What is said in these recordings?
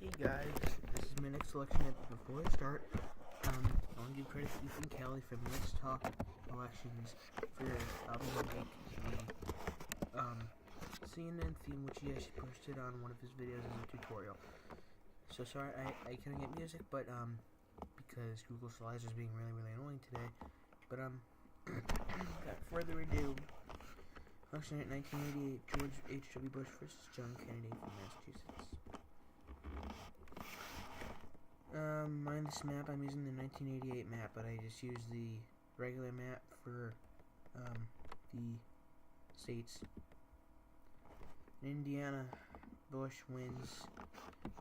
Hey guys, this is my next selection. Before I start, I want to give credit to Ethan Kelly from Let's Talk Elections for helping me make the CNN theme, which he actually posted on one of his videos as a tutorial. So sorry, I couldn't get music, but because Google Slides is being really annoying today. But without further ado, election at 1988, George H.W. Bush versus John Kennedy from Massachusetts. Mind this map, I'm using the 1988 map, but I just use the regular map for the states. In Indiana, Bush wins.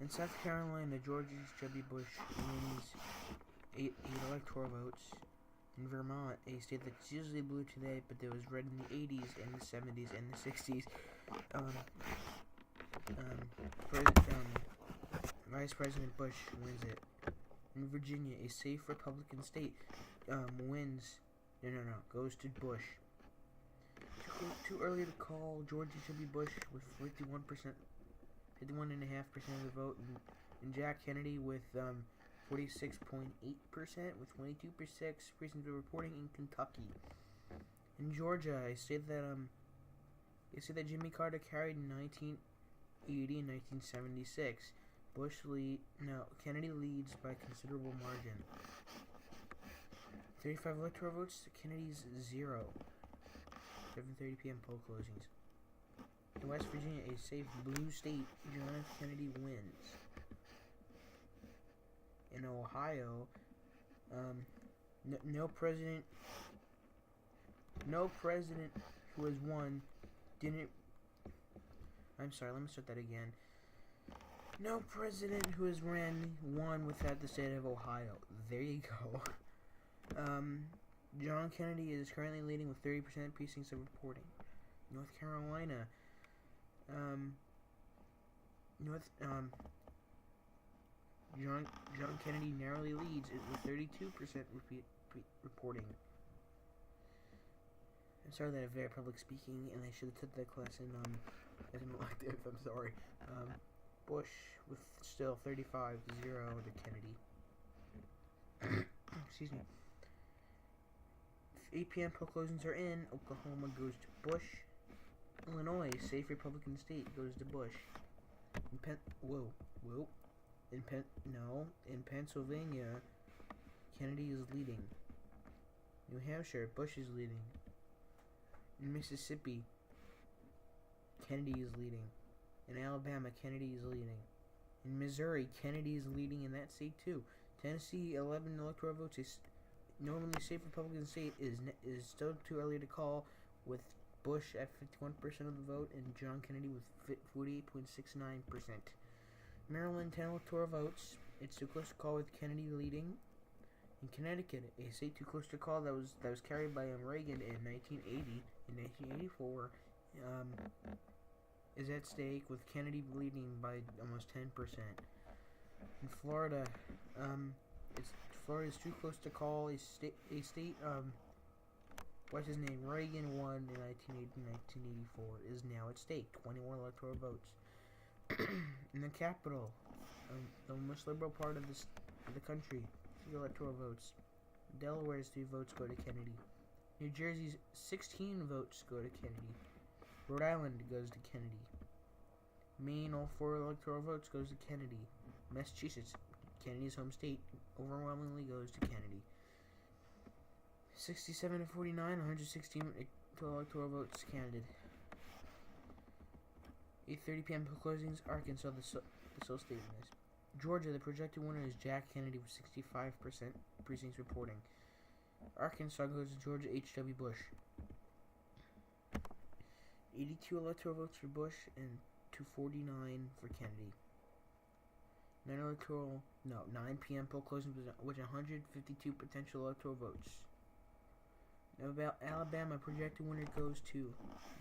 In South Carolina, George H.W. Bush wins 8 electoral votes. In Vermont, a state that's usually blue today, but there was red in the 80s and the 70s and the 60s, Vice President Bush wins it. In Virginia, a safe Republican state goes to Bush. Too early to call. George H.W. Bush with 51.5% of the vote, and Jack Kennedy with 46.8% with 22% precincts of reporting in Kentucky. In Georgia, I say that Jimmy Carter carried in 1980 and 1976. Kennedy leads by considerable margin. 35 electoral votes to Kennedy's 0. 7:30 p.m. poll closings. In West Virginia, a safe blue state, John F. Kennedy wins. In Ohio, no president who has won didn't. I'm sorry. Let me start that again. No president who has won without the state of Ohio. There you go. John Kennedy is currently leading with 30% precincts of reporting. North Carolina. John Kennedy narrowly leads with 32% reporting. I'm sorry that I have very public speaking, and I should have took that class in as an elective. I'm sorry. Bush with still 35-0 to Kennedy. Excuse me. 8 p.m. poll closings are in. Oklahoma goes to Bush. Illinois, safe Republican state, goes to Bush. In Pennsylvania, Kennedy is leading. New Hampshire, Bush is leading. In Mississippi, Kennedy is leading. In Alabama, Kennedy is leading. In Missouri, Kennedy is leading in that state too. Tennessee, 11 electoral votes. Is normally safe Republican state is still too early to call, with Bush at 51% of the vote and John Kennedy with 48.69%. Maryland, 10 electoral votes. It's too close to call, with Kennedy leading. In Connecticut, a state too close to call that was carried by Reagan in 1980. In 1984, is at stake, with Kennedy leading by almost 10%. In Florida, Florida is too close to call. A state what's his name? Reagan won in 1980 and 1984 is now at stake. 21 electoral votes. In the capital, the most liberal part of the country, 3 electoral votes. Delaware's 3 votes go to Kennedy. New Jersey's 16 votes go to Kennedy. Rhode Island goes to Kennedy. Maine, all 4 electoral votes goes to Kennedy. Massachusetts, Kennedy's home state, overwhelmingly goes to Kennedy. 67 to 49, 116 electoral votes counted. 8:30 p.m. closings. Arkansas, the sole state in this. Georgia, the projected winner is Jack Kennedy with 65% precincts reporting. Arkansas goes to George H.W. Bush. 82 electoral votes for Bush and 249 for Kennedy. 9 p.m. poll closings with 152 potential electoral votes. Now about Alabama, projected winner goes to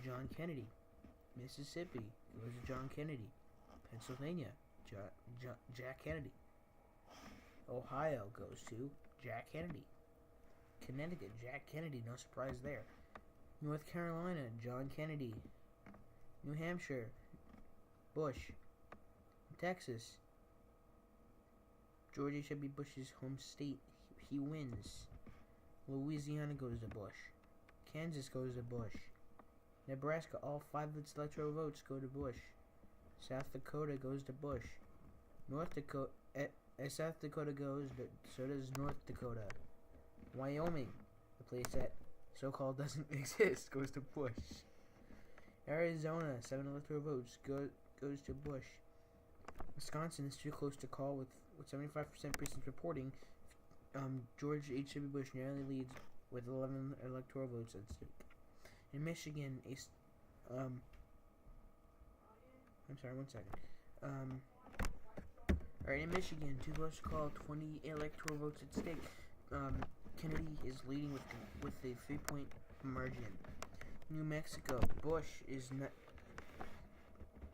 John Kennedy. Mississippi goes to John Kennedy. Pennsylvania, Jack Kennedy. Ohio goes to Jack Kennedy. Connecticut, Jack Kennedy, no surprise there. North Carolina, John Kennedy. New Hampshire, Bush. Texas, George H.W. Bush's home state. He wins. Louisiana goes to Bush. Kansas goes to Bush. Nebraska, all 5 of its electoral votes go to Bush. South Dakota goes to Bush. North Dakota, as South Dakota goes, so does North Dakota. Wyoming, the place that so-called doesn't exist, goes to Bush. Arizona, 7 electoral votes goes to Bush. Wisconsin is too close to call with 75% precinct reporting. George H.W. Bush narrowly leads with 11 electoral votes at stake. In Michigan, I'm sorry, 1 second. Alright, in Michigan, too close to call, 20 electoral votes at stake. Kennedy is leading with a 3-point margin. New Mexico, Bush is not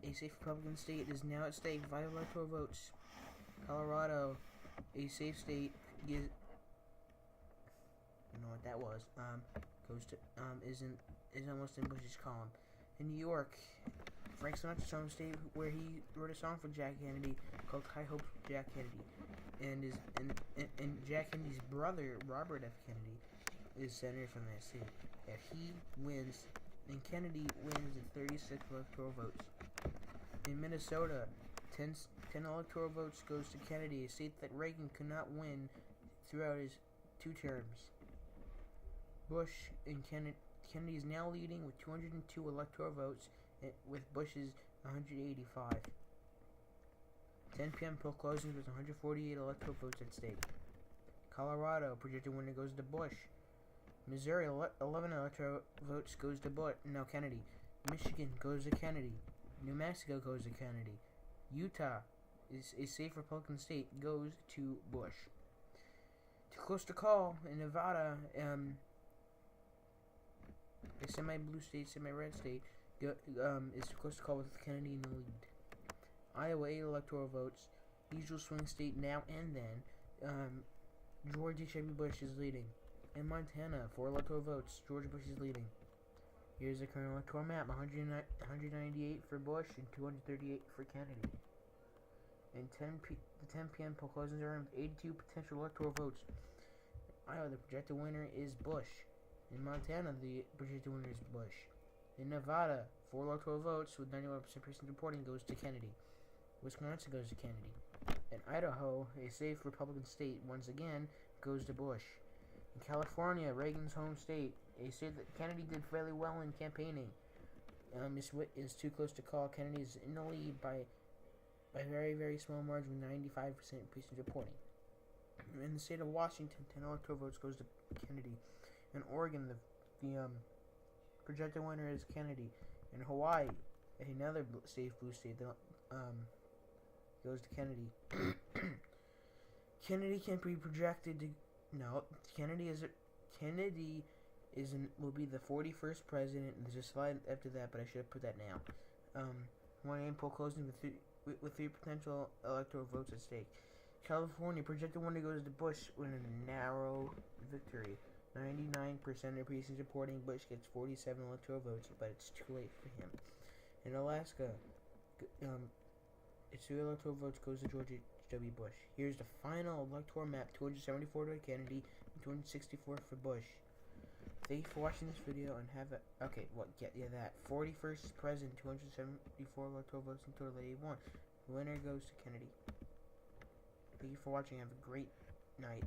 a safe Republican state, is now at stake, 5 electoral votes. Colorado, a safe state, is, I don't know what that was, goes to, is almost in Bush's column. In New York, Frank Sinatra's home state, where he wrote a song for Jack Kennedy called High Hopes for Jack Kennedy, and Jack Kennedy's brother, Robert F. Kennedy, is senator from that state. If he wins, and Kennedy wins in 36 electoral votes. In Minnesota, 10 electoral votes goes to Kennedy, a state that Reagan could not win throughout his 2 terms. Bush and Kennedy is now leading with 202 electoral votes, with Bush's 185. 10 p.m. poll closings with 148 electoral votes at stake. Colorado, projected winner goes to Bush. Missouri, 11 electoral votes goes to Kennedy. Michigan goes to Kennedy. New Mexico goes to Kennedy. Utah is a safe Republican state, goes to Bush. Too close to call in Nevada, a semi-blue state, semi-red state, is too close to call with Kennedy in the lead. Iowa, 8 electoral votes, usual swing state now and then. George H.W. Bush is leading. In Montana, 4 electoral votes, George Bush is leading. Here's the current electoral map: 198 for Bush and 238 for Kennedy. And the 10 p.m. poll closings are 82 potential electoral votes. Iowa, the projected winner is Bush. In Montana, the projected winner is Bush. In Nevada, 4 electoral votes with 91% precinct reporting goes to Kennedy. Wisconsin goes to Kennedy. In Idaho, a safe Republican state, once again, goes to Bush. In California, Reagan's home state, a state that Kennedy did fairly well in campaigning, is too close to call. Kennedy is in the lead by a very, very small margin with 95% precinct reporting. In the state of Washington, 10 electoral votes goes to Kennedy. In Oregon, the projected winner is Kennedy. In Hawaii, another safe blue state that goes to Kennedy. Kennedy can't be projected to. No, Kennedy will be the 41st president. And there's a slide after that, but I should have put that now. 1 a.m. poll closing with 3 potential electoral votes at stake. California, projected winner goes to Bush with a narrow victory. 99% of precincts reporting Bush gets 47 electoral votes, but it's too late for him. In Alaska, its 2 electoral votes goes to George H.W. Bush. Here's the final electoral map: 274 to Kennedy and 264 for Bush. Thank you for watching this video and have a that 41st president, 274 electoral votes in total. He won. The winner goes to Kennedy. Thank you for watching. Have a great night.